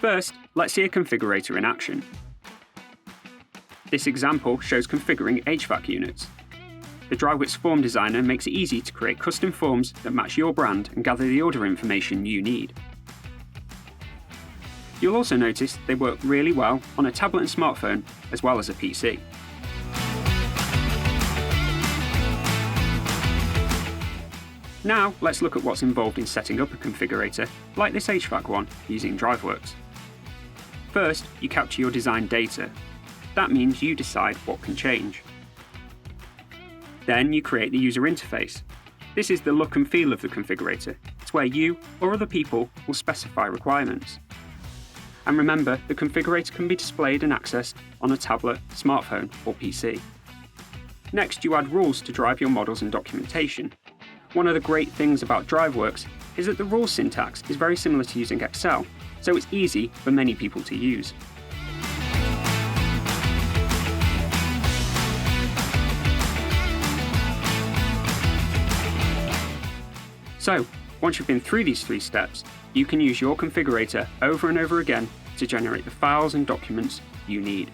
First, let's see a configurator in action. This example shows configuring HVAC units. The DriveWorks form designer makes it easy to create custom forms that match your brand and gather the order information you need. You'll also notice they work really well on a tablet and smartphone, as well as a PC. Now let's look at what's involved in setting up a configurator, like this HVAC one, using DriveWorks. First, you capture your design data. That means you decide what can change. Then you create the user interface. This is the look and feel of the configurator. It's where you or other people will specify requirements. And remember, the configurator can be displayed and accessed on a tablet, smartphone, or PC. Next, you add rules to drive your models and documentation. One of the great things about DriveWorks is that the rules syntax is very similar to using Excel, so it's easy for many people to use. So, once you've been through these 3 steps, you can use your configurator over and over again to generate the files and documents you need.